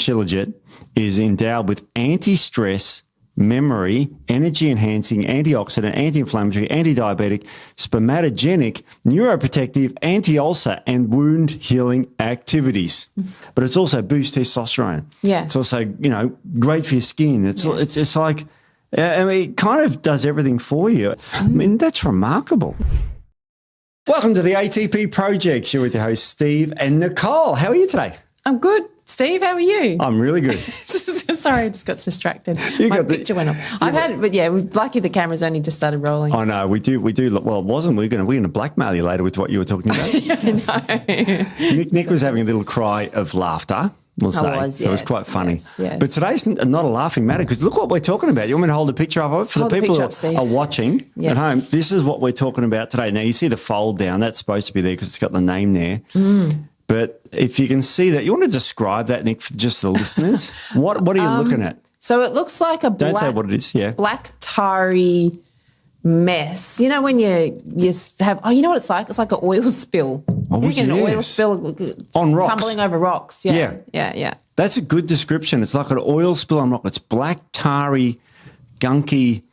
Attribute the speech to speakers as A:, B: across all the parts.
A: Shilajit is endowed with anti-stress, memory, energy-enhancing, antioxidant, anti-inflammatory, anti-diabetic, spermatogenic, neuroprotective, anti-ulcer, and wound healing activities. But it's also boosts testosterone.
B: Yes.
A: It's also, great for your skin. It's like, it kind of does everything for you. I mean, that's remarkable. Welcome to the ATP Project. You're with your hosts, Steve and Nicole. How are you today?
B: I'm good. Steve, how are you?
A: I'm really good.
B: Sorry, I just got distracted.
A: My
B: picture went off. Lucky the camera's only just started rolling.
A: I know, we do. Well, it wasn't. We're going to blackmail you later with what you were talking about.
B: Yeah, I know.
A: Nick was having a little cry of laughter, we'll say. So it was quite funny.
B: Yes.
A: But today's not a laughing matter because look what we're talking about. You want me to hold a picture of it? For the people who are watching at home, this is what we're talking about today. Now, you see the fold down. That's supposed to be there because it's got the name there. But if you can see that, you want to describe that, Nick, for just the listeners? What are you looking at?
B: So it looks like a
A: Don't say what it is,
B: black tarry mess. You know when you have, you know what it's like? It's like an oil spill. You get an oil spill
A: on rocks.
B: Tumbling over rocks. Yeah.
A: That's a good description. It's like an oil spill on rock. It's black, tarry, gunky.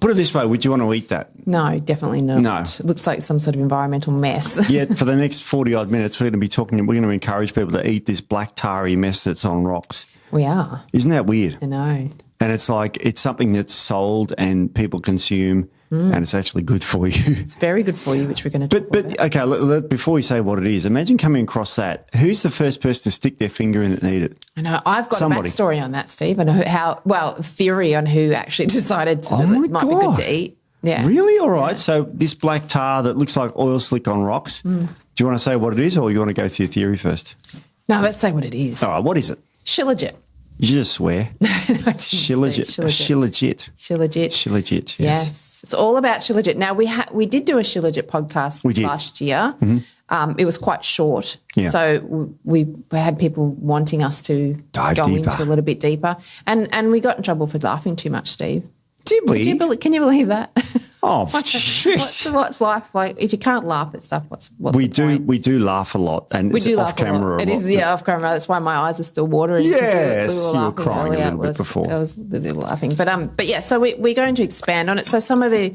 A: Put it this way, would you want to eat that?
B: No, definitely not.
A: No.
B: It looks like some sort of environmental mess.
A: Yeah, for the next 40-odd minutes, we're going to encourage people to eat this black tarry mess that's on rocks.
B: We are.
A: Isn't that weird?
B: I know.
A: And it's like, it's something that's sold and people consume and it's actually good for you.
B: It's very good for you, which we're going to talk about.
A: But okay, before we say what it is, imagine coming across that. Who's the first person to stick their finger in it and eat it?
B: I know. I've got a backstory on that, Steve. I know theory on who actually decided that it might be good to eat. Yeah.
A: Really? All right. Yeah. So this black tar that looks like oil slick on rocks, do you want to say what it is or you want to go through your theory first?
B: No, let's say what it is.
A: All right. What is it?
B: Shilajit.
A: Did you just swear?
B: No, I didn't.
A: Shilajit.
B: Shilajit.
A: Yes.
B: It's all about Shilajit. Now, we did do a Shilajit podcast last year. It was quite short. Yeah. So we had people wanting us to go into a little bit deeper. And we got in trouble for laughing too much, Steve.
A: Did we?
B: Can you believe that?
A: Oh,
B: what's life like? If you can't laugh at stuff, what's
A: we
B: the point?
A: We do laugh a lot, and we do laugh off camera. A lot.
B: It is off camera. That's why my eyes are still watering.
A: Yes, you were crying a little bit before.
B: I was a little laughing, but yeah. So we're going to expand on it. So some of the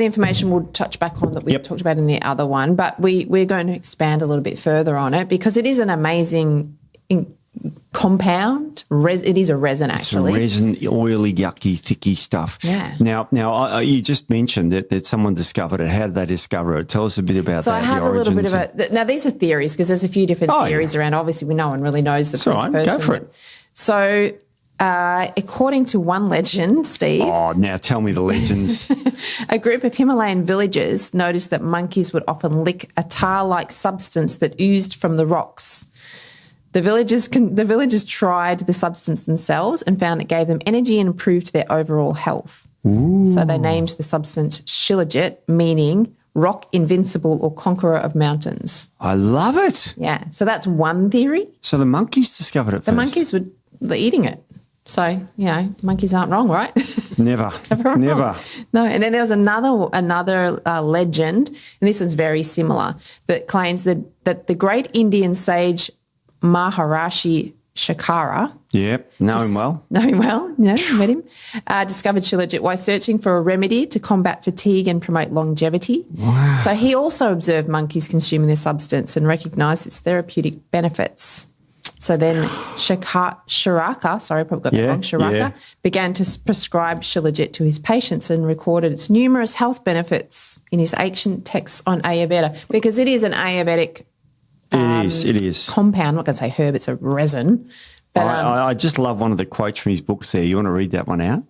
B: information we'll touch back on that we talked about in the other one, but we're going to expand a little bit further on it because it is an amazing compound. It is a resin, actually.
A: It's a resin, oily, yucky, thicky stuff.
B: Yeah.
A: Now, you just mentioned that someone discovered it. How did they discover it? Tell us a bit about that.
B: So I have a little bit of now these are theories because there's a few different theories around. Obviously, no one really knows the first person.
A: Go for it.
B: So according to one legend, Steve.
A: Oh, now tell me the legends.
B: A group of Himalayan villagers noticed that monkeys would often lick a tar-like substance that oozed from the rocks. The villagers tried the substance themselves and found it gave them energy and improved their overall health.
A: Ooh.
B: So they named the substance Shilajit, meaning rock invincible or conqueror of mountains.
A: I love it.
B: Yeah. So that's one theory.
A: So the monkeys discovered it first.
B: The monkeys were eating it. So, monkeys aren't wrong, right?
A: Never. Never.
B: No, and then there was another legend, and this is very similar, that claims that the great Indian sage Maharishi Shakara.
A: Yep, know him well. Met
B: him. Discovered Shilajit while searching for a remedy to combat fatigue and promote longevity.
A: Wow.
B: So he also observed monkeys consuming this substance and recognised its therapeutic benefits. So then Sharaka, sorry, I probably got that wrong, Sharaka, began to prescribe Shilajit to his patients and recorded its numerous health benefits in his ancient texts on Ayurveda because it is an Ayurvedic
A: it is.
B: compound. I'm not going to say herb, it's a resin. But
A: I just love one of the quotes from his books there. You want to read that one out?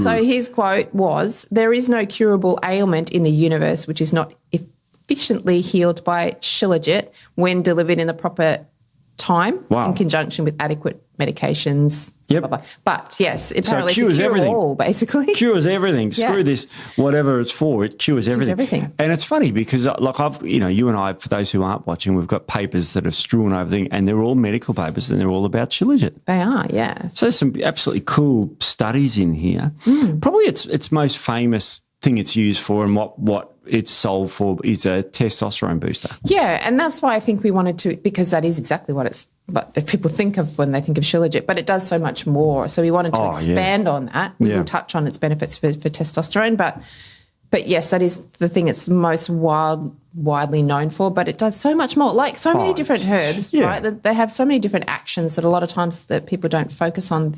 B: So his quote was, "There is no curable ailment in the universe which is not efficiently healed by Shilajit when delivered in the proper time in conjunction with adequate medications."
A: Yep.
B: Blah, blah. But yes, apparently
A: so it cures
B: it's a
A: everything.
B: All, basically.
A: Cures everything. Screw this, whatever it's for, it cures everything. And it's funny because you and I, for those who aren't watching, we've got papers that are strewn over everything and they're all medical papers and they're all about Shilajit.
B: They are, yeah.
A: So there's some absolutely cool studies in here. Probably its most famous thing it's used for and what it's sold for is a testosterone booster.
B: Yeah, and that's why I think we wanted to, because that is exactly what people think of when they think of Shilajit, but it does so much more. So we wanted to expand on that. We will touch on its benefits for testosterone, but yes, that is the thing it's most widely known for, but it does so much more. Like so many different herbs, right? They have so many different actions that a lot of times that people don't focus on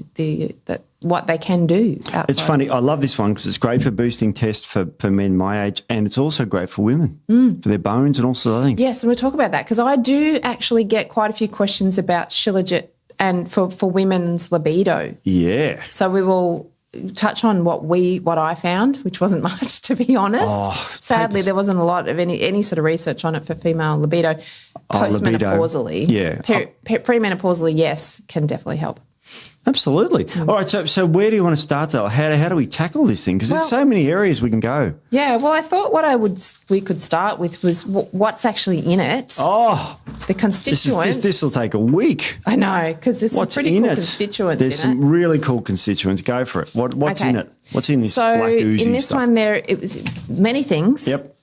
B: what they can do outside.
A: It's funny. I love this one because it's great for boosting test for men my age, and it's also great for women, for their bones and all sorts of things.
B: Yes, and we'll talk about that because I do actually get quite a few questions about Shilajit and for women's libido.
A: Yeah.
B: So we will touch on what I found, which wasn't much, to be honest. Sadly, there wasn't a lot of any sort of research on it for female libido. Postmenopausally, premenopausally, yes, can definitely help.
A: Absolutely. All right, so where do you want to start, though? How do we tackle this thing? Because there's so many areas we can go.
B: Yeah, well, I thought we could start with was what's actually in it.
A: Oh,
B: the constituents.
A: This will take a week.
B: I know, because there's some pretty cool constituents
A: There's some really cool constituents. Go for it. What's in it? What's in this black oozy
B: in this
A: stuff?
B: one it was many things.
A: Yep.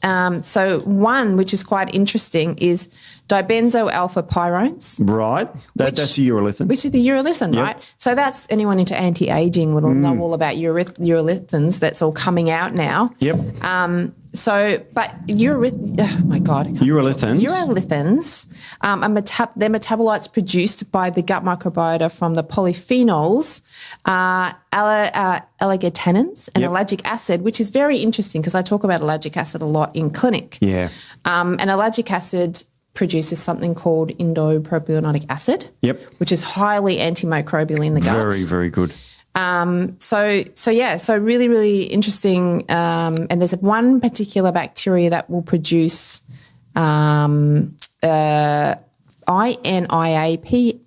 B: So one, which is quite interesting, is dibenzo alpha pyrones.
A: Right. That's a urolithin.
B: Which is the urolithin, right? So that's anyone into anti-aging will know all about urolithins. That's all coming out now.
A: Yep.
B: Urolithins they're metabolites produced by the gut microbiota from the polyphenols, allergenins and allergic acid, which is very interesting because I talk about allergic acid a lot in clinic.
A: Yeah.
B: And allergic acid produces something called endopropionic acid, which is highly antimicrobial in the gut.
A: Very, very good.
B: So really, really interesting. And there's one particular bacteria that will produce INIAP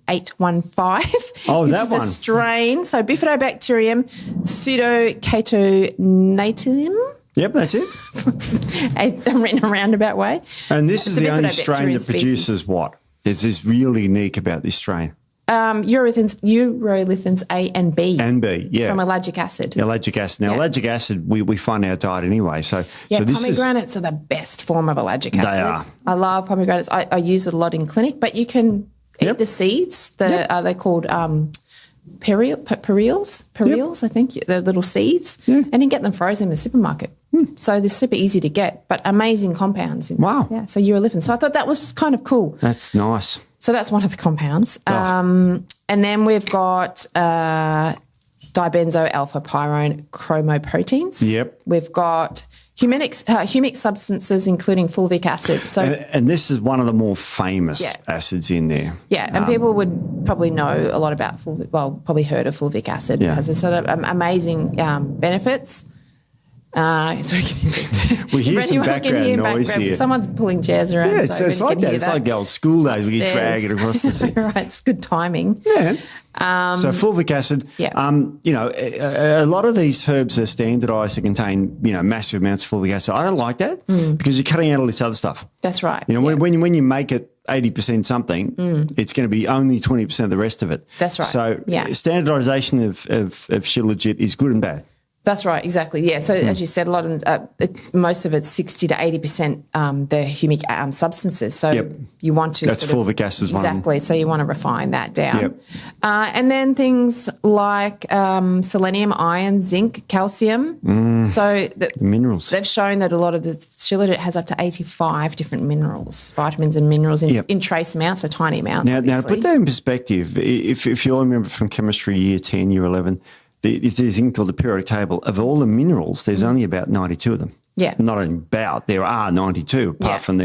B: 815.
A: Oh,
B: this is a strain. So Bifidobacterium pseudocatonatum.
A: Yep, that's it.
B: In a roundabout way.
A: And this is the only strain that produces what? There's this really unique about this strain.
B: Urolithins A and B.
A: And B, yeah.
B: From allergic acid.
A: Allergic acid. Now, allergic acid, we find in our diet anyway. So this
B: pomegranates are the best form of allergic acid.
A: They are.
B: I love pomegranates. I use it a lot in clinic, but you can eat the seeds. Are they called pereals, I think, the little seeds. Yeah. And you can get them frozen in the supermarket. So they're super easy to get, but amazing compounds.
A: Wow.
B: Yeah, so urolithin. So I thought that was kind of cool.
A: That's nice.
B: So that's one of the compounds. And then we've got dibenzo alpha pyrone chromoproteins.
A: Yep.
B: We've got humic substances, including fulvic acid. So,
A: and this is one of the more famous acids in there.
B: Yeah, and people would probably know a lot about probably heard of fulvic acid. It has a sort of amazing benefits.
A: We hear some background noise here.
B: Someone's pulling chairs around.
A: Yeah, it's like that. It's like the old school days. We get dragged across the city.
B: Right, it's good timing.
A: Yeah. So fulvic acid.
B: Yeah.
A: A lot of these herbs are standardised to contain massive amounts of fulvic acid. I don't like that because you're cutting out all this other stuff.
B: That's right.
A: When you make it 80% something, it's going to be only 20% of the rest of it.
B: That's right.
A: So standardisation of Shilajit is good and bad.
B: That's right, exactly. Yeah. So as you said, a lot of most of it's 60 to 80% the humic substances. So you want to
A: that's fulvic acid.
B: Exactly. So you want to refine that down. And then things like selenium, iron, zinc, calcium. So the
A: minerals.
B: They've shown that a lot of the Shilajit has up to 85 different minerals, vitamins and minerals in trace amounts, so tiny amounts.
A: Now to put that in perspective, if you all remember from chemistry year 10, year 11. There's a thing called the periodic table. Of all the minerals, there's only about 92 of them.
B: Yeah.
A: Not only about, there are 92, apart from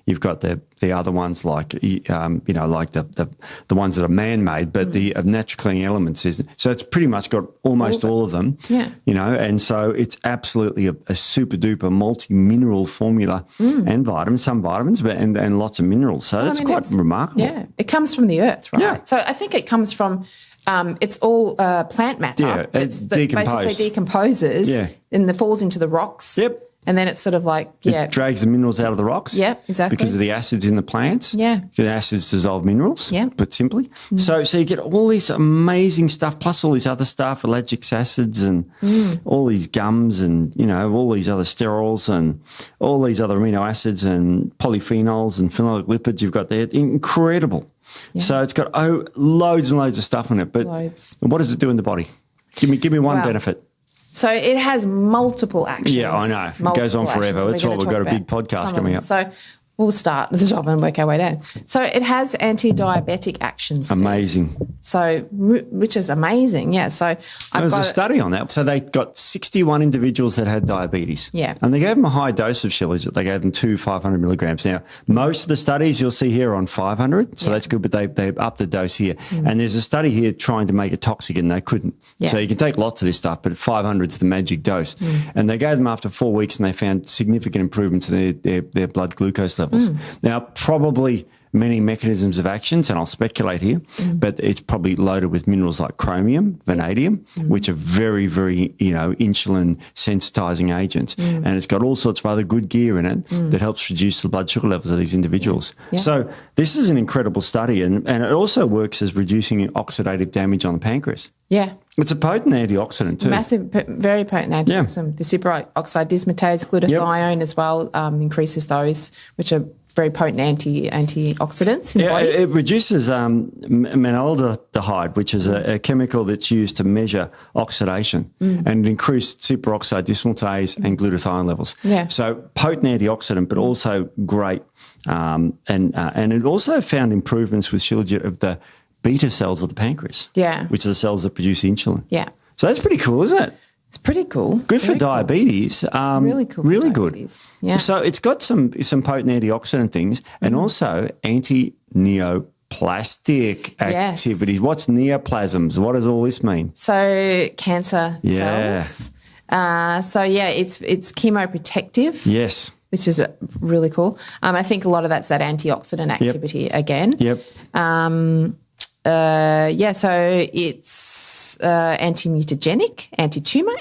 A: you've got the other ones like, like the ones that are man-made, but the natural cleaning elements is, so it's pretty much got almost all of them.
B: Yeah.
A: And so it's absolutely a super duper multi-mineral formula and some vitamins, but and lots of minerals. So that's quite remarkable.
B: Yeah. It comes from the earth, right?
A: Yeah.
B: So I think it comes from, it's all plant matter.
A: Yeah,
B: it basically decomposes and it falls into the rocks.
A: Yep.
B: And then it's sort of like,
A: It drags the minerals out of the rocks.
B: Yeah, exactly.
A: Because of the acids in the plants.
B: Yeah.
A: The acids dissolve minerals, put simply. So you get all this amazing stuff, plus all this other stuff, allergic acids and all these gums and, all these other sterols and all these other amino acids and polyphenols and phenolic lipids you've got there. Incredible. Yeah. So it's got loads and loads of stuff in it. But what does it do in the body? Give me one benefit.
B: So it has multiple actions.
A: Yeah, I know. It goes on forever. That's why we've got a big podcast coming up.
B: So we'll start at the top and work our way down. So it has anti-diabetic actions.
A: Amazing.
B: So, which is amazing, yeah. So
A: there was a study on that. So they got 61 individuals that had diabetes.
B: Yeah.
A: And they gave them a high dose of Shilajit. They gave them 500 milligrams. Now, most of the studies you'll see here are on 500, so that's good, but they upped the dose here. And there's a study here trying to make it toxic, and they couldn't. Yeah. So you can take lots of this stuff, but 500 is the magic dose. And they gave them after 4 weeks, and they found significant improvements in their blood glucose levels. Now, probably many mechanisms of actions, and I'll speculate here, but it's probably loaded with minerals like chromium, vanadium, which are very, very, insulin sensitizing agents. And it's got all sorts of other good gear in it that helps reduce the blood sugar levels of these individuals. Yeah. So this is an incredible study, and it also works as reducing oxidative damage on the pancreas.
B: Yeah.
A: It's a potent antioxidant too.
B: Massive, very potent antioxidant. Yeah. The superoxide dismutase, glutathione as well increases those, which are very potent antioxidants in the body.
A: It reduces manaldehyde, which is a chemical that's used to measure oxidation, and it increased superoxide dismutase and glutathione levels.
B: Yeah.
A: So potent antioxidant, but also great. And it also found improvements with Shilajit of the beta cells of the pancreas, which are the cells that produce insulin.
B: Yeah.
A: So that's pretty cool, isn't it?
B: It's pretty cool.
A: Good for diabetes.
B: Really cool.
A: Really good.
B: Yeah.
A: So it's got some potent antioxidant things and also anti-neoplastic activities. What's neoplasms? What does all this mean?
B: So cancer cells. It's chemoprotective.
A: Yes.
B: Which is really cool. I think a lot of that's that antioxidant activity again.
A: Yep.
B: So it's anti-mutagenic, anti-tumor,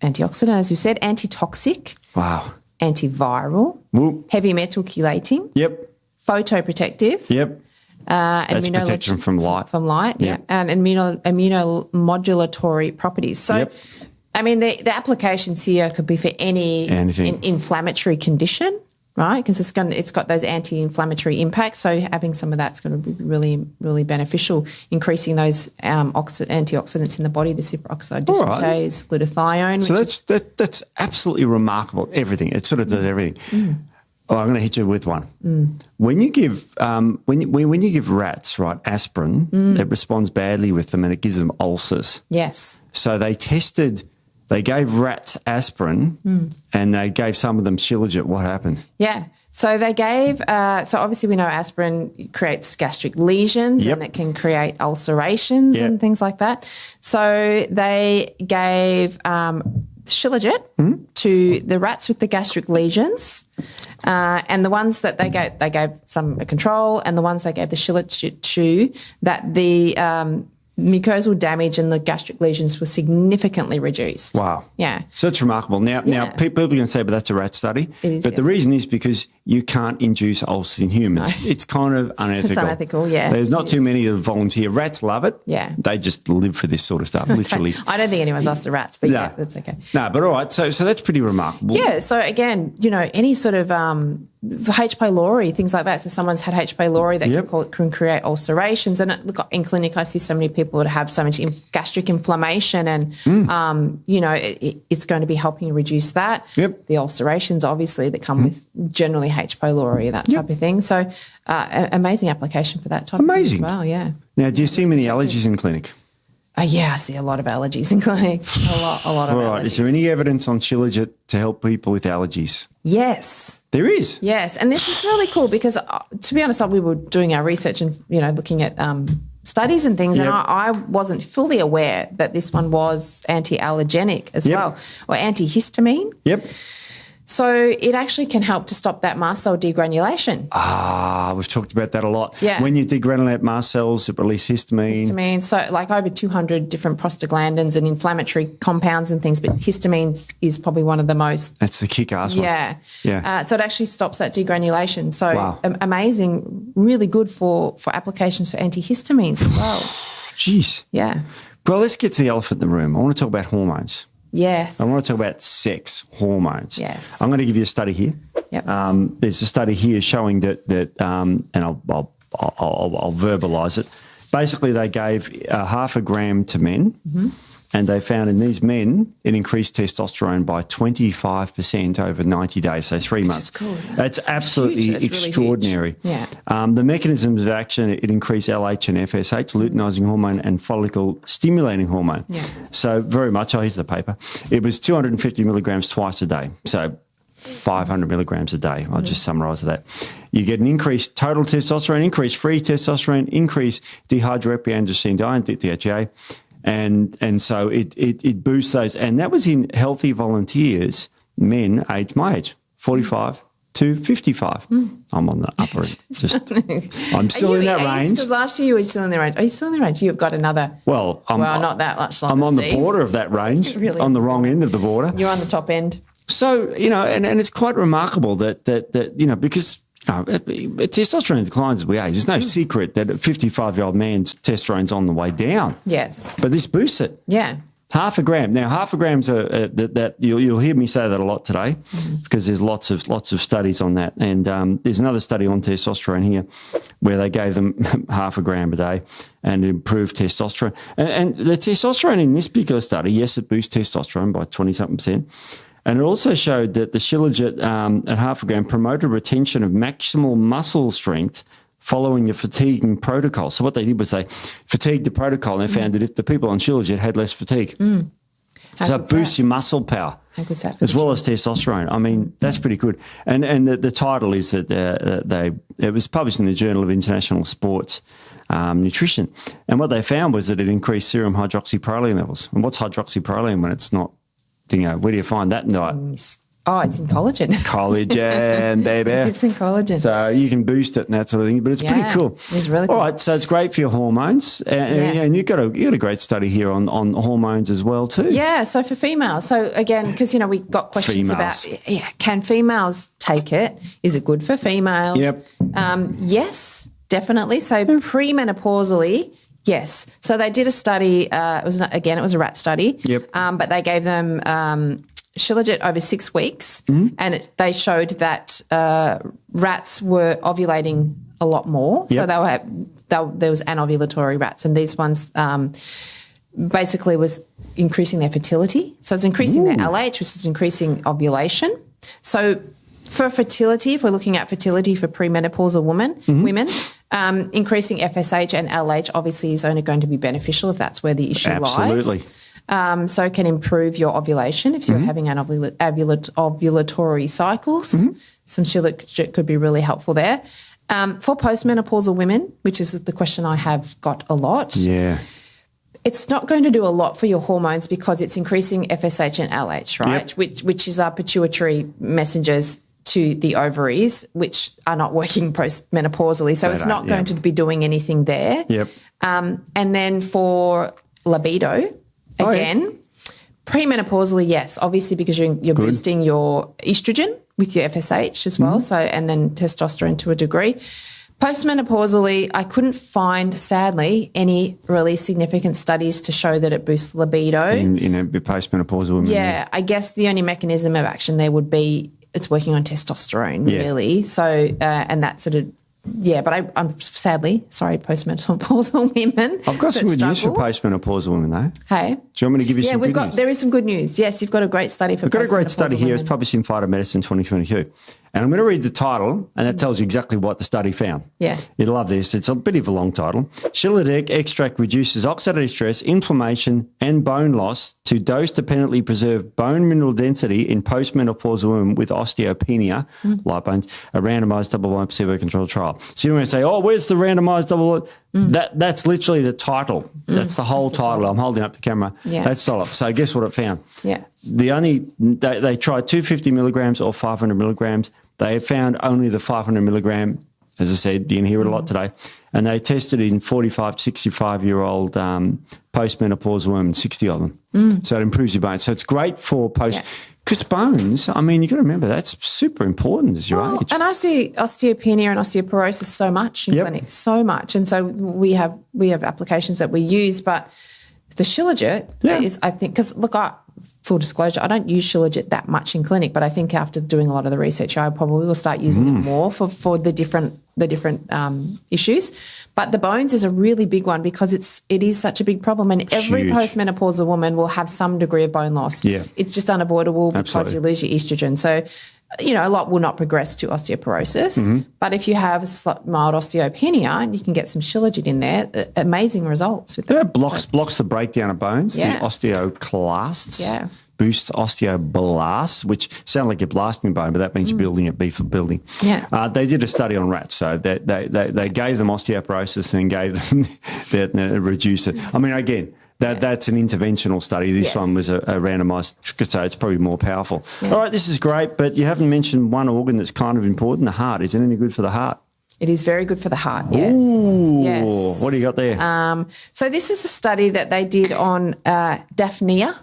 B: antioxidant, as you said, antitoxic.
A: Wow.
B: Antiviral.
A: Whoop.
B: Heavy metal chelating.
A: Yep.
B: Photoprotective.
A: Yep. That's protection from light.
B: From light, and immunomodulatory properties. So, I mean, the applications here could be for any inflammatory condition, right? Because it's got those anti-inflammatory impacts. So having some of that's going to be really, really beneficial, increasing those antioxidants in the body, the superoxide dismutase, glutathione.
A: So that's absolutely remarkable. Everything. It sort of does everything. Oh, I'm going to hit you with one. When you give when you give rats, right, aspirin, it responds badly with them and it gives them ulcers.
B: Yes.
A: So they gave rats aspirin and they gave some of them Shilajit. What happened?
B: Yeah. So they gave, so obviously we know aspirin creates gastric lesions and it can create ulcerations and things like that. So they gave Shilajit to the rats with the gastric lesions, and the ones that they gave some a control, and the ones they gave the Shilajit to, that the mucosal damage and the gastric lesions were significantly reduced.
A: Wow.
B: Yeah.
A: So that's remarkable. Now people are going to say, but that's a rat study.
B: It is,
A: but the reason is because you can't induce ulcers in humans. No. It's kind of unethical.
B: It's unethical, yeah.
A: There's not too many that volunteer. Rats love it.
B: Yeah.
A: They just live for this sort of stuff, literally.
B: I don't think anyone's asked the rats, but that's okay.
A: No, but all right. So that's pretty remarkable.
B: Yeah. So again, any sort of H. pylori, things like that. So someone's had H. pylori that can create ulcerations. And look, in clinic, I see so many people that have so much gastric inflammation, and it's going to be helping reduce that.
A: Yep.
B: The ulcerations, obviously, that come with generally H. pylori, that type of thing. So amazing application for that type of thing as well. Yeah.
A: Now, do you see many allergies in clinic?
B: I see a lot of allergies in clinic. A lot of allergies.
A: Right. Is there any evidence on Shilajit to help people with allergies?
B: Yes.
A: There is?
B: Yes. And this is really cool because, to be honest, we were doing our research and, looking at studies and things, and I wasn't fully aware that this one was anti-allergenic as well, or antihistamine.
A: Yep.
B: So it actually can help to stop that mast cell degranulation.
A: We've talked about that a lot.
B: Yeah.
A: When you degranulate mast cells, it releases histamine.
B: Histamine, so like over 200 different prostaglandins and inflammatory compounds and things, but histamine is probably one of the most.
A: That's the kick-ass one.
B: Yeah.
A: Yeah.
B: So it actually stops that degranulation. So
A: wow.
B: Amazing, really good for applications for antihistamines as well.
A: Jeez.
B: Yeah.
A: Well, let's get to the elephant in the room. I want to talk about hormones.
B: Yes.
A: I want to talk about sex hormones.
B: Yes.
A: I'm going to give you a study here.
B: Yep.
A: There's a study here showing that and I'll verbalise it. Basically, they gave 0.5 gram to men, and they found in these men it increased testosterone by 25% over 90 days, so 3 months.
B: Which is cool, isn't it?
A: That's absolutely
B: Huge. That's
A: extraordinary.
B: Really huge. Yeah.
A: The mechanisms of action, it increased LH and FSH, luteinizing hormone and follicle stimulating hormone.
B: Yeah.
A: So very much, here's the paper. It was 250 milligrams twice a day. So 500 milligrams a day. I'll just summarise that. You get an increased total testosterone, increased free testosterone, increased dehydroepiandrosterone, DHEA, and so it boosts those. And that was in healthy volunteers, men aged my age, 45 to 55. I'm on the upper end. I'm still in that range.
B: Because last year you were still in the range. Are you still in the range? You've got another.
A: Well,
B: not that much longer,
A: I'm on
B: Steve.
A: the border of that range,
B: Really?
A: on the wrong end of the border.
B: You're on the top end.
A: So, and it's quite remarkable that because testosterone declines as we age. There's no secret that a 55-year-old man's testosterone's on the way down.
B: Yes.
A: But this boosts it.
B: Yeah.
A: 0.5 gram. Now, 0.5 grams that you'll hear me say that a lot today because there's lots of studies on that. And there's another study on testosterone here where they gave them 0.5 gram a day and improved testosterone. And the testosterone in this particular study, yes, it boosts testosterone by 20-something%. And it also showed that the Shilajit at 0.5 gram promoted retention of maximal muscle strength following a fatiguing protocol. So what they did was they fatigued the protocol and they found that if the people on Shilajit had less fatigue. So it boosts your muscle power as well as testosterone. I mean, that's pretty good. And the title is that it was published in the Journal of International Sports Nutrition. And what they found was that it increased serum hydroxyproline levels. And what's hydroxyproline when it's not? Where do you find that in diet?
B: Oh, it's in collagen.
A: Collagen, baby.
B: It's in collagen.
A: So you can boost it and that sort of thing, but it's pretty cool.
B: It's really cool.
A: All right, so it's great for your hormones. And you've got a great study here on hormones as well too.
B: Yeah, so for females. So again, because, we got questions about, can females take it? Is it good for females?
A: Yep.
B: Yes, definitely. So premenopausally, yes. So they did a study. It was a rat study.
A: Yep.
B: But they gave them Shilajit over 6 weeks, and they showed that rats were ovulating a lot more.
A: Yep.
B: So there was anovulatory rats, and these ones basically was increasing their fertility. So it's increasing their LH, which is increasing ovulation. So for fertility, if we're looking at fertility for premenopausal women, increasing FSH and LH obviously is only going to be beneficial if that's where the issue lies. So it can improve your ovulation if you're having an ovulatory cycles. Some Shilajit could be really helpful there. For postmenopausal women, which is the question I have got a lot.
A: Yeah.
B: It's not going to do a lot for your hormones because it's increasing FSH and LH, right?
A: Yep.
B: Which is our pituitary messengers to the ovaries, which are not working postmenopausally. So it's not going to be doing anything there.
A: Yep.
B: And then for libido, again, premenopausally, yes, obviously because you're boosting your estrogen with your FSH as well, so and then testosterone to a degree. Postmenopausally, I couldn't find, sadly, any really significant studies to show that it boosts libido.
A: In a postmenopausal woman.
B: Yeah, I guess the only mechanism of action there would be it's working on testosterone, really. So, and that sort of, but I'm sadly, sorry, postmenopausal women.
A: I've got some good news for postmenopausal women, though.
B: Hey?
A: Do you want me to give you some good news?
B: There is some good news. Yes, you've got a great study for postmenopausal women.
A: We've got a great study here. It's published in Phytomedicine 2022. And I'm going to read the title, and that tells you exactly what the study found.
B: Yeah.
A: You'll love this. It's a bit of a long title. Shilajit extract reduces oxidative stress, inflammation, and bone loss to dose-dependently preserve bone mineral density in postmenopausal women with osteopenia, light bones, a randomized double-blind placebo-controlled trial. So you don't want to say, where's the randomized double-blind? That's literally the title. That's the whole title. I'm holding up the camera.
B: Yeah.
A: That's solid. So guess what it found?
B: Yeah.
A: they tried 250 milligrams or 500 milligrams. They found only the 500 milligram. As I said, you can hear it a lot today. And they tested in 45 to 65-year-old postmenopausal women, 60 of them. So it improves your bones. So it's great for because bones, I mean, you've got to remember, that's super important as your age.
B: And I see osteopenia and osteoporosis so much in clinic, so much. And so we have applications that we use, but the Shilajit is, I think, because look, full disclosure, I don't use Shilajit that much in clinic, but I think after doing a lot of the research, I probably will start using it more for the different issues. But the bones is a really big one because it is such a big problem, and every postmenopausal woman will have some degree of bone loss. Yeah. It's just unavoidable because you lose your estrogen. So, a lot will not progress to osteoporosis, but if you have mild osteopenia, you can get some Shilajit in there. Amazing results with that.
A: It blocks the breakdown of bones, the osteoclasts.
B: Yeah.
A: Boosts osteoblasts, which sound like you're blasting a bone, but that means you're building it, B for building.
B: Yeah.
A: They did a study on rats, so they gave them osteoporosis and gave them that reduced it. I mean, again, that's an interventional study. This one was a randomised, so it's probably more powerful. Yeah. All right, this is great, but you haven't mentioned one organ that's kind of important, the heart. Is it any good for the heart?
B: It is very good for the heart, yes.
A: Ooh,
B: yes.
A: What do you got there?
B: So this is a study that they did on Daphnia.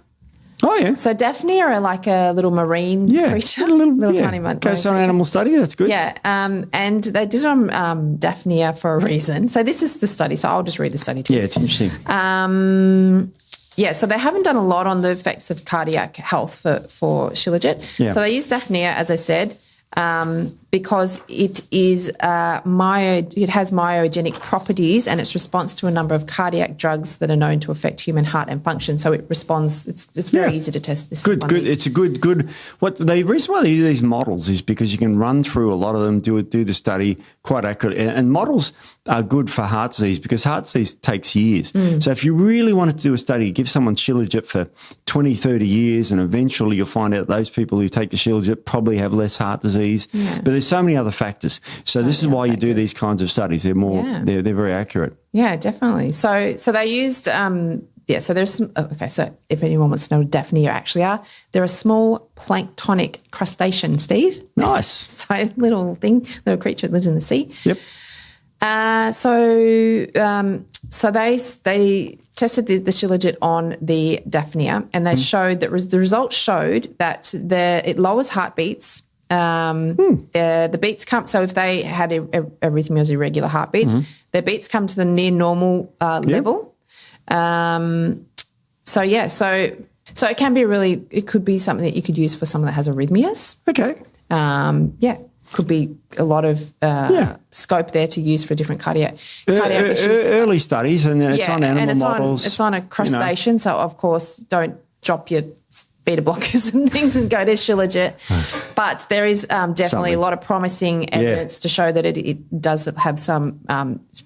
A: Oh, yeah.
B: So Daphnia are like a little marine creature, little tiny marine
A: creature. So an animal study, that's good.
B: Yeah, and they did on Daphnia for a reason. So this is the study, so I'll just read the study to you.
A: Yeah, it's interesting.
B: So they haven't done a lot on the effects of cardiac health for Shilajit. Yeah. So they used Daphnia, as I said, because it is it has myogenic properties, and its response to a number of cardiac drugs that are known to affect human heart and function. So it responds. It's very easy to test this.
A: Good. It's a good. What the reason why they do these models is because you can run through a lot of them, do the study quite accurately, and models are good for heart disease because heart disease takes years. So if you really wanted to do a study, give someone Shilajit for 20, 30 years, and eventually you'll find out those people who take the Shilajit probably have less heart disease. Yeah. But there's so many other factors. So this is why you do these kinds of studies. They're more, they're very accurate.
B: Yeah, definitely. So they used, so there's some, so if anyone wants to know what Daphnia actually are, they're a small planktonic crustacean, Steve.
A: Nice.
B: So little creature that lives in the sea.
A: Yep.
B: So they tested the Shilajit on the Daphnia, and they showed that the results showed that it lowers heartbeats. The beats come. So if they had arrhythmias, irregular heartbeats, their beats come to the near normal level. So it can be it could be something that you could use for someone that has arrhythmias.
A: Okay.
B: Could be a lot of scope there to use for different cardiac issues.
A: Early studies, and it's on animal models.
B: It's on a crustacean, so of course don't drop your beta blockers and things and go to Shilajit. But there is definitely a lot of promising evidence to show that it does have some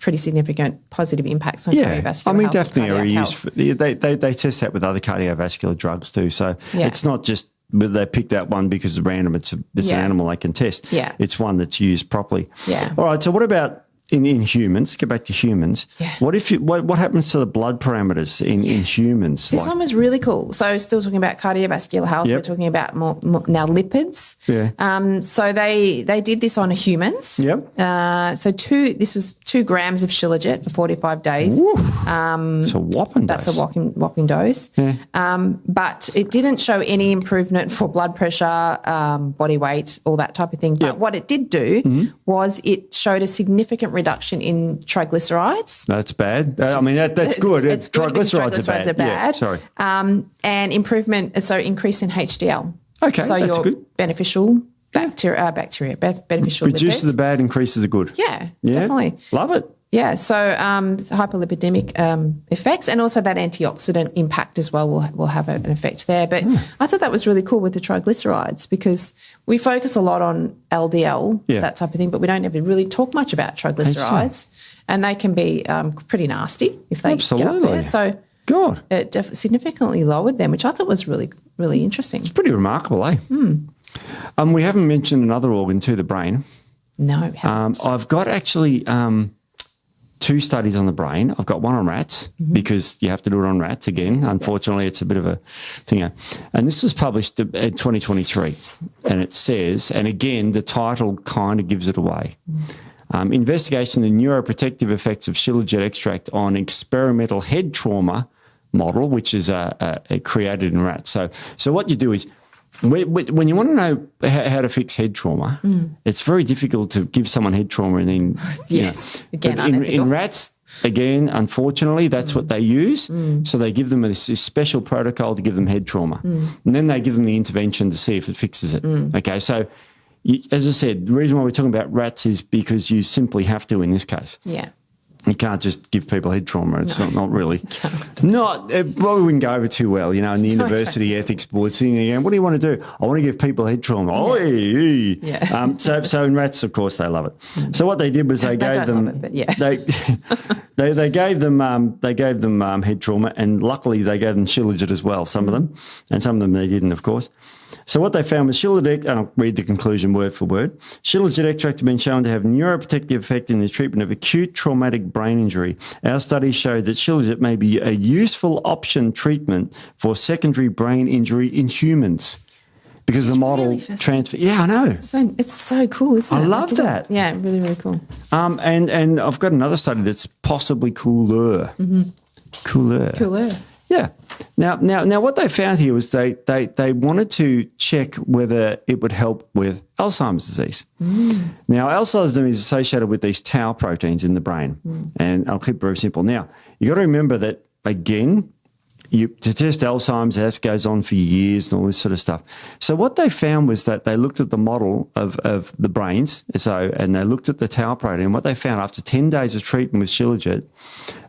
B: pretty significant positive impacts on cardiovascular health.
A: I mean, definitely are used. They test that with other cardiovascular drugs too. So it's not just they picked that one because it's random. It's an animal they can test.
B: Yeah.
A: It's one that's used properly.
B: Yeah.
A: All right. So what about in humans? Get back to humans. Yeah. What happens to the blood parameters in humans?
B: This one was really cool. So still talking about cardiovascular health. We're talking about more now lipids.
A: Yeah.
B: So they did this on humans.
A: Yep.
B: This was 2 grams of Shilajit for 45 days.
A: It's a whopping dose.
B: That's a whopping dose. Yeah. But it didn't show any improvement for blood pressure, body weight, all that type of thing. But what it did do was it showed a significant reduction in triglycerides.
A: That's bad. I mean, that's good.
B: It's good
A: triglycerides
B: are bad.
A: Yeah, sorry.
B: And improvement, so increase in HDL.
A: Okay,
B: so
A: that's
B: your
A: good.
B: Beneficial bacteria, beneficial
A: reduces
B: lipid.
A: the bad, increases the good.
B: Yeah, definitely.
A: Love it.
B: Yeah, so hyperlipidemic effects, and also that antioxidant impact as well will have an effect there. But I thought that was really cool with the triglycerides because we focus a lot on LDL, that type of thing, but we don't ever really talk much about triglycerides, and they can be pretty nasty if they get up there. So it significantly lowered them, which I thought was really, really interesting.
A: It's pretty remarkable, eh? We haven't mentioned another organ too, the brain.
B: No, we haven't.
A: I've got actually... 2 studies on the brain. I've got one on rats because you have to do it on rats again. Unfortunately, it's a bit of a thing. And this was published in 2023. And it says, and again, the title kind of gives it away. Investigation of the neuroprotective effects of Shilajit extract on experimental head trauma model, which is created in rats. So what you do is, when you want to know how to fix head trauma, it's very difficult to give someone head trauma and then
B: again,
A: in rats, again, unfortunately, that's what they use. So they give them this special protocol to give them head trauma, and then they give them the intervention to see if it fixes it. Okay, so as I said, the reason why we're talking about rats is because you simply have to in this case.
B: Yeah.
A: You can't just give people head trauma. It's not really. It probably wouldn't go over too well, in the university ethics board sitting there going, what do you want to do? I want to give people head trauma. So in rats, of course, they love it. So what they did was they gave them, they gave them head trauma, and luckily they gave them Shilajit as well, some of them, and some of them they didn't, of course. So what they found was Shilajit, and I'll read the conclusion word for word. Shilajit extract has been shown to have neuroprotective effect in the treatment of acute traumatic brain injury. Our studies showed that Shilajit may be a useful option treatment for secondary brain injury in humans because the model really transfer. Yeah, I know.
B: It's so cool, isn't it?
A: I love that.
B: Yeah, really, really cool.
A: And I've got another study that's possibly cooler. Cooler. Yeah. Now, what they found here was they wanted to check whether it would help with Alzheimer's disease. Now, Alzheimer's disease is associated with these tau proteins in the brain, and I'll keep it very simple. Now, you got to remember that again. To test Alzheimer's, that goes on for years and all this sort of stuff. So what they found was that they looked at the model of the brains, and they looked at the tau protein. What they found after 10 days of treatment with Shilajit,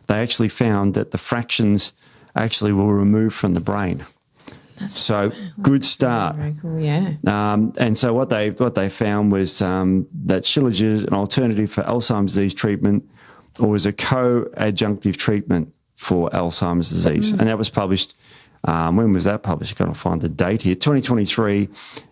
A: they actually found that the fractions actually were removed from the brain. Good start.
B: Very cool, yeah.
A: And so what they found was that Shilajit is an alternative for Alzheimer's disease treatment, or was a co-adjunctive treatment for Alzheimer's disease. And that was published, when was that published? I've got to find the date here, 2023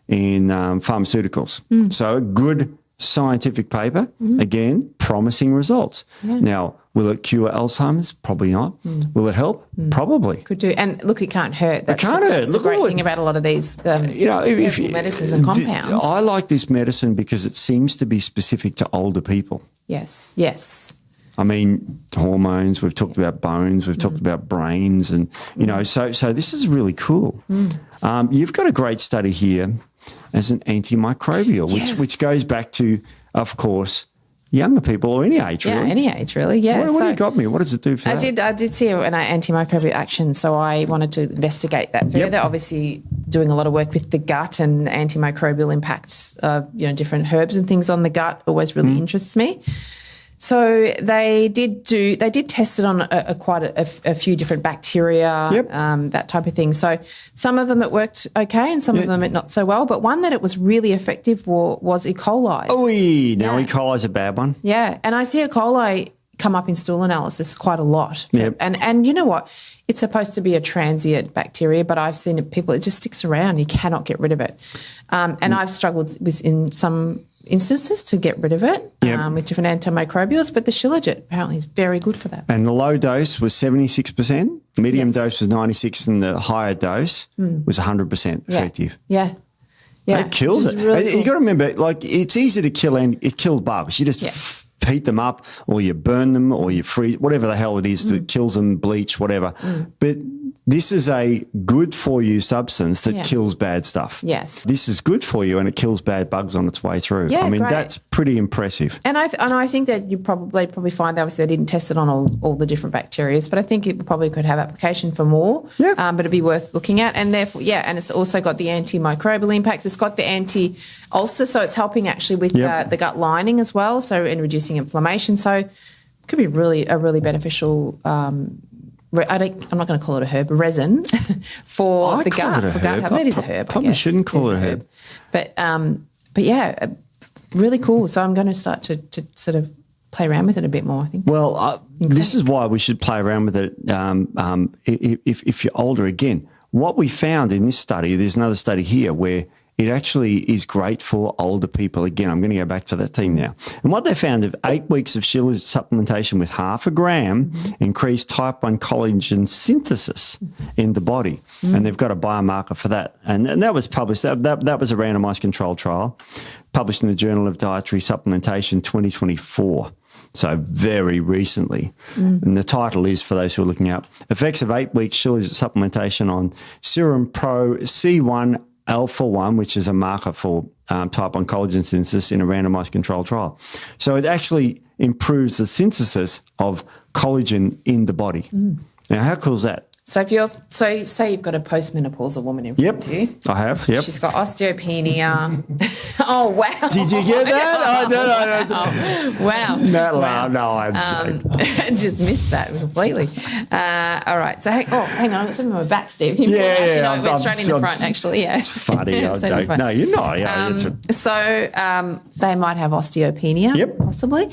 A: in Pharmaceuticals. So a good scientific paper, again, promising results. Yeah. Now, will it cure Alzheimer's? Probably not. Will it help? Probably.
B: Could do. And look, it can't hurt.
A: It can't hurt.
B: That's the great thing about a lot of these medicines and compounds.
A: I like this medicine because it seems to be specific to older people.
B: Yes.
A: I mean, hormones, we've talked about bones, we've talked about brains, and, so this is really cool. You've got a great study here as an antimicrobial, which goes back to, of course, younger people or any age, really.
B: Yeah, any age, really, yeah.
A: What you got me? What does it do for that?
B: I did see an antimicrobial action, so I wanted to investigate that further. Obviously, doing a lot of work with the gut and antimicrobial impacts of, different herbs and things on the gut always really interests me. So they did test it on quite a few different bacteria, that type of thing. So some of them it worked okay and some of them it not so well. But one that it was really effective for was E. coli.
A: E. coli is a bad one.
B: Yeah, and I see E. coli come up in stool analysis quite a lot.
A: Yep.
B: And you know what? It's supposed to be a transient bacteria, but I've seen it just sticks around. You cannot get rid of it. And I've struggled in some instances to get rid of it with different antimicrobials, but the Shilajit apparently is very good for that.
A: And the low dose was 76%, medium dose was 96%, and the higher dose was 100% effective.
B: Yeah.
A: It kills it. Really cool. You got to remember, it's easy to kill, and it kills bugs. You just heat them up, or you burn them, or you freeze, whatever the hell it is that kills them, bleach, whatever. But this is a good for you substance that kills bad stuff.
B: Yes.
A: This is good for you, and it kills bad bugs on its way through.
B: Yeah,
A: I mean,
B: great.
A: that's pretty impressive.
B: And I think that you probably find that obviously they didn't test it on all the different bacteria, but I think it probably could have application for more.
A: Yeah.
B: But it'd be worth looking at. And therefore, and it's also got the antimicrobial impacts. It's got the anti-ulcer, so it's helping actually with the gut lining as well, so in reducing inflammation. So it could be a really beneficial I'm not going to call it a herb, a resin for the gut. For gut health. It is a herb.
A: Probably shouldn't call it a herb.
B: But yeah, really cool. So I'm going to start to sort of play around with it a bit more, I think.
A: Well, this is why we should play around with it if you're older. Again, what we found in this study, there's another study here where it actually is great for older people. Again, I'm going to go back to that team now. And what they found of 8 weeks of Shilajit supplementation with half a gram increased type 1 collagen synthesis in the body. And they've got a biomarker for that. And that was published. That was a randomized controlled trial published in the Journal of Dietary Supplementation 2024. So very recently. And the title is, for those who are looking up, Effects of 8 weeks Shilajit supplementation on serum pro C1 alpha 1, which is a marker for type 1 collagen synthesis in a randomized controlled trial. So it actually improves the synthesis of collagen in the body. Now, how cool is that?
B: So say you've got a postmenopausal woman in front of you.
A: I have. Yep.
B: She's got osteopenia. Oh wow!
A: Did you get that? I don't.
B: Oh, wow.
A: No, I'm
B: just missed that completely. All right. So hang on. It's on my back, Steve. We're straight in the front. Actually, yeah.
A: It's funny. I don't. No, you're not. Yeah.
B: So they might have osteopenia.
A: Yep.
B: Possibly.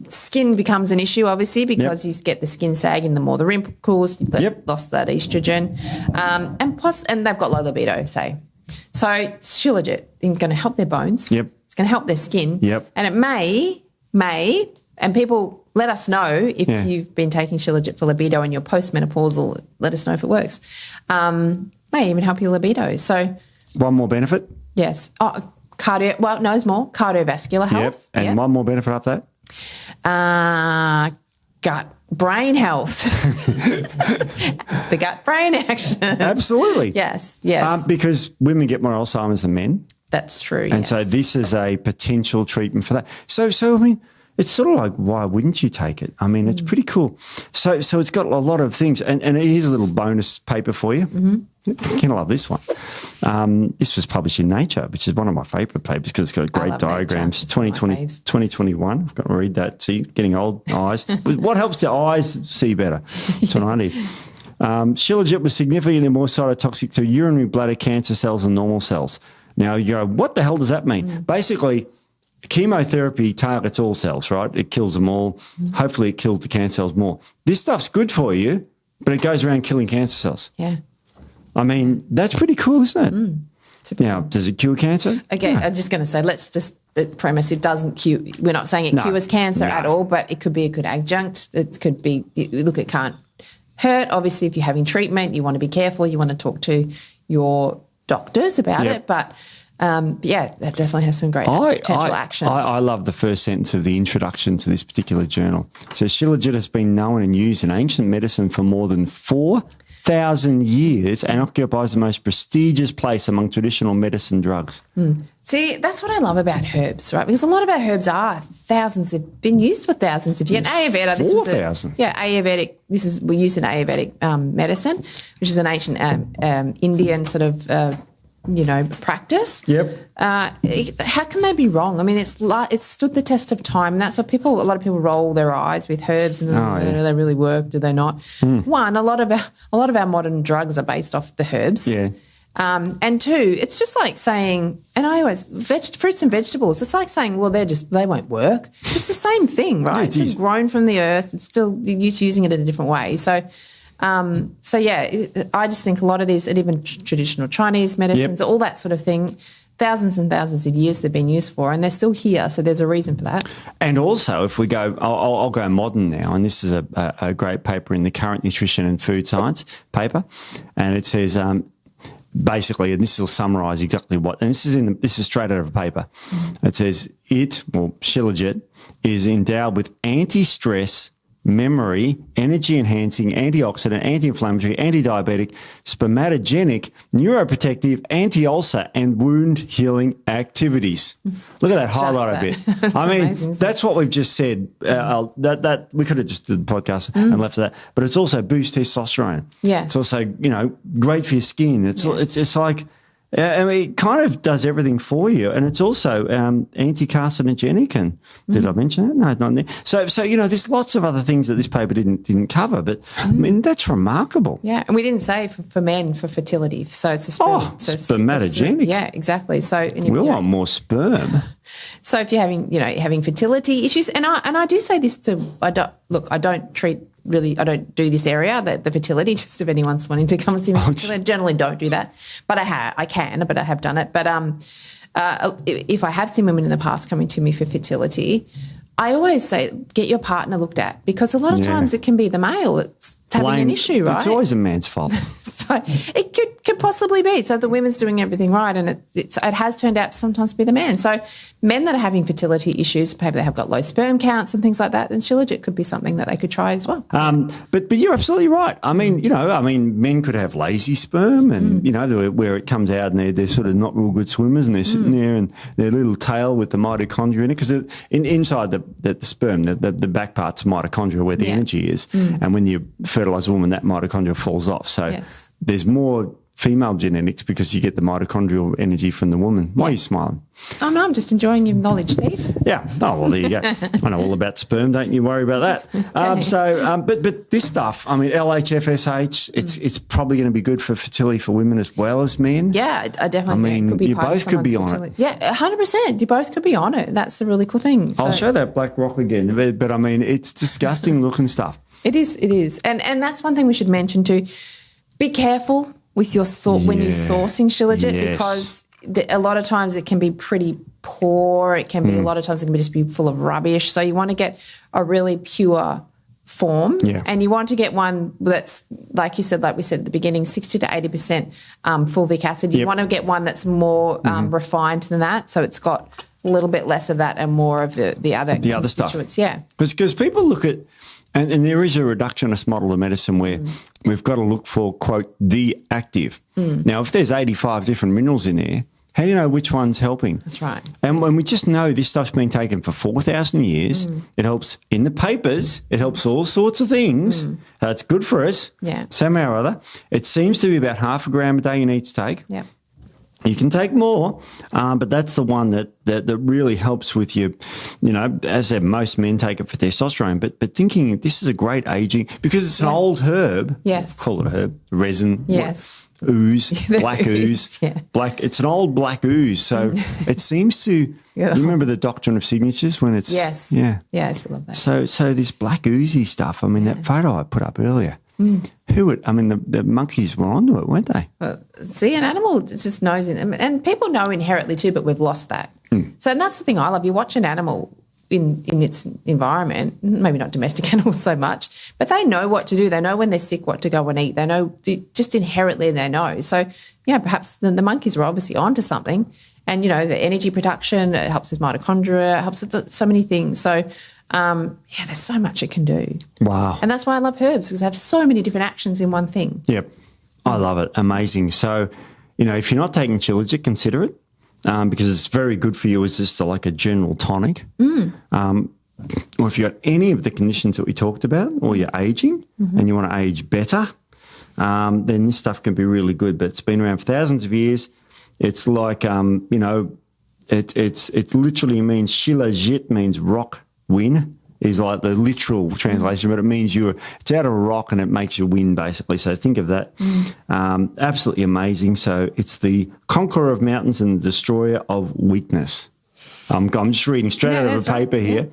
B: Skin becomes an issue, obviously, because you get the skin sagging, the more the wrinkles, you've lost that estrogen, and they've got low libido, say. So Shilajit is going to help their bones.
A: Yep.
B: It's going to help their skin.
A: Yep.
B: And it may, and people let us know if you've been taking Shilajit for libido and you're postmenopausal, let us know if it works. May even help your libido. So
A: one more benefit?
B: Yes. There's more. Cardiovascular health.
A: Yep. And one more benefit up that?
B: Gut brain health. The gut brain action.
A: Absolutely.
B: Yes.
A: Because women get more Alzheimer's than men.
B: That's true.
A: And so this is a potential treatment for that. So I mean, it's sort of like, why wouldn't you take it? I mean, it's pretty cool. So it's got a lot of things. And here's a little bonus paper for you. You're going to love this one. This was published in Nature, which is one of my favourite papers because it's got great diagrams. 2021. I've got to read that. See, getting old, eyes. What helps the eyes see better? That's what I need. Shilajit was significantly more cytotoxic to urinary bladder cancer cells than normal cells. Now you go, what the hell does that mean? Basically, chemotherapy targets all cells, right? It kills them all. Hopefully it kills the cancer cells more. This stuff's good for you, but it goes around killing cancer cells.
B: Yeah.
A: I mean, that's pretty cool, isn't it? Now, does it cure cancer?
B: Okay, no. I'm just going to say, let's just premise it doesn't cure. We're not saying it cures cancer at all, but it could be a good adjunct. It could be, look, it can't hurt. Obviously, if you're having treatment, you want to be careful. You want to talk to your doctors about it. But, that definitely has some great potential actions.
A: I love the first sentence of the introduction to this particular journal. It says, Shilajit has been known and used in ancient medicine for more than 4,000 years and occupies the most prestigious place among traditional medicine drugs.
B: See, that's what I love about herbs, right? Because a lot of our herbs have been used for thousands of years. And Ayurveda, this was
A: 4,000.
B: Ayurvedic. We use in Ayurvedic medicine, which is an ancient Indian sort of practice.
A: Yep.
B: How can they be wrong? I mean, it's stood the test of time, and that's what a lot of people roll their eyes with herbs, and do they really work? Do they not? One, a lot of our modern drugs are based off the herbs.
A: Yeah.
B: And two, it's just like saying, and I always fruits and vegetables. It's like saying, well, they won't work. It's the same thing, right? It's grown from the earth. It's still you're using it in a different way. So. I just think a lot of these, and even traditional Chinese medicines, all that sort of thing, thousands and thousands of years they've been used for, and they're still here. So there's a reason for that. And
A: also, if we go, I'll go modern now, and this is a great paper in the Current Nutrition and Food Science paper, and it says basically, and this will summarise exactly what, and this is straight out of a paper. It says Shilajit is endowed with anti-stress, memory, energy-enhancing, antioxidant, anti-inflammatory, anti-diabetic, spermatogenic, neuroprotective, anti-ulcer, and wound-healing activities. Look at that highlight a bit. I mean, amazing, that's what we've just said. That we could have just did the podcast and left that. But it's also boost testosterone.
B: Yes.
A: It's also, great for your skin. It's like... I mean, it kind of does everything for you, and it's also anti-carcinogenic. And did I mention that? No, not there. So there's lots of other things that this paper didn't cover, but I mean that's remarkable.
B: Yeah, and we didn't say for men for fertility, so it's a sperm.
A: Spermatogenic.
B: Yeah, exactly. So
A: we want more sperm.
B: So if you're having fertility issues, and I do say this I don't treat don't do this area, the fertility, just if anyone's wanting to come and see me. I generally don't do that, but I have done it. But if I have seen women in the past coming to me for fertility, I always say get your partner looked at, because a lot of times it can be the male that's having an issue, right?
A: It's always a man's fault.
B: So it could possibly be. So the women's doing everything right, and it has turned out to sometimes be the man. So men that are having fertility issues, maybe they have got low sperm counts and things like that, then Shilajit could be something that they could try as well.
A: But you're absolutely right. I mean, men could have lazy sperm, and where it comes out and they're sort of not real good swimmers, and they're sitting there and their little tail with the mitochondria in it, because inside the sperm, the back part's mitochondria where the energy is, and when you fertilise a woman, that mitochondria falls off. So there's more female genetics because you get the mitochondrial energy from the woman. Why are you smiling?
B: Oh, no, I'm just enjoying your knowledge, Steve.
A: Yeah. Oh, well, there you go. I know all about sperm. Don't you worry about that. Okay. But this stuff, I mean, LHFSH, it's probably going to be good for fertility for women as well as men.
B: Yeah, I definitely think it could be part of someone's fertility. Yeah, 100%. You both could be on it. That's the really cool thing.
A: I'll show that black rock again. But I mean, it's disgusting looking stuff.
B: It is. And that's one thing we should mention too. Be careful with your when you're sourcing Shilajit, because a lot of times it can be pretty poor. It can be a lot of times it can just be full of rubbish. So you want to get a really pure form, and you want to get one that's, like you said, like we said at the beginning, 60 to 80% fulvic acid. You want to get one that's more refined than that, so it's got a little bit less of that and more of the other constituents.
A: Stuff. Yeah, because people look at. And there is a reductionist model of medicine where we've got to look for, quote, the active. Now, if there's 85 different minerals in there, how do you know which one's helping?
B: That's right.
A: And when we just know this stuff's been taken for 4,000 years, it helps in the papers, it helps all sorts of things. It's good for us somehow or other. It seems to be about 0.5 gram a day you need to take.
B: Yeah.
A: You can take more, but that's the one that really helps with your, as I said, most men take it for testosterone, but thinking this is a great aging, because it's an old herb.
B: Yes.
A: Call it a herb, resin.
B: Yes.
A: Ooze, black ooze. It's an old black ooze. So it seems to, you remember the doctrine of signatures when it's.
B: Yes.
A: Yeah.
B: Yeah, I still love that.
A: So this black oozy stuff, I mean, that photo I put up earlier. The monkeys were onto it, weren't they?
B: Well, see, an animal just knows, and people know inherently too, but we've lost that. So, and that's the thing I love. You watch an animal in its environment, maybe not domestic animals so much, but they know what to do. They know when they're sick what to go and eat. They know, just inherently they know. So, perhaps the monkeys were obviously onto something. And, the energy production, it helps with mitochondria, it helps with so many things. So, there's so much it can do.
A: Wow.
B: And that's why I love herbs, because they have so many different actions in one thing.
A: Yep. I love it. Amazing. So, if you're not taking Shilajit, consider it, because it's very good for you as just like a general tonic. Or if you've got any of the conditions that we talked about, or you're aging and you want to age better, then this stuff can be really good. But it's been around for thousands of years. It's like, it literally means Shilajit means rock win, is like the literal translation, but it means it's out of a rock and it makes you win, basically. So think of that. Absolutely amazing. So it's the conqueror of mountains and the destroyer of weakness. I'm just reading straight out of a paper here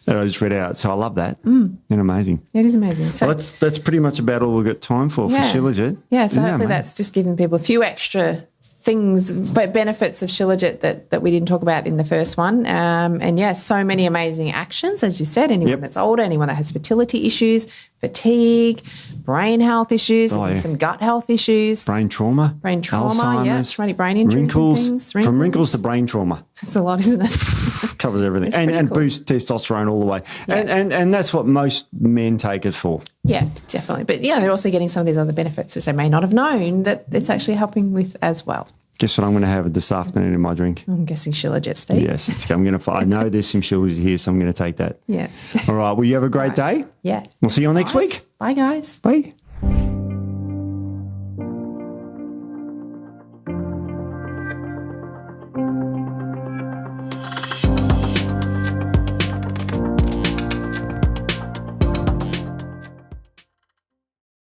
A: that I just read out. So I love that. And amazing.
B: It is amazing. So
A: that's pretty much about all we've got time for Shilajit.
B: Yeah, so hopefully that's just giving people a few extra things, but benefits of Shilajit that we didn't talk about in the first one. And so many amazing actions, as you said. Anyone that's older, anyone that has fertility issues, fatigue, brain health issues, some gut health issues.
A: Brain trauma, Alzheimer's,
B: brain injuries,
A: wrinkles,
B: and things.
A: From wrinkles to brain trauma.
B: It's a lot, isn't it?
A: Covers everything. And cool. Boost testosterone all the way. Yeah. And that's what most men take it for.
B: Yeah, definitely. But they're also getting some of these other benefits, which they may not have known that it's actually helping with as well.
A: Guess what I'm going to have this afternoon in my drink?
B: I'm guessing Shilajit, Steve.
A: Yes, I know there's some Shilajit here, so I'm going to take that.
B: Yeah.
A: All right. Well, you have a great day.
B: Yeah.
A: We'll see you all next week.
B: Bye, guys.
A: Bye.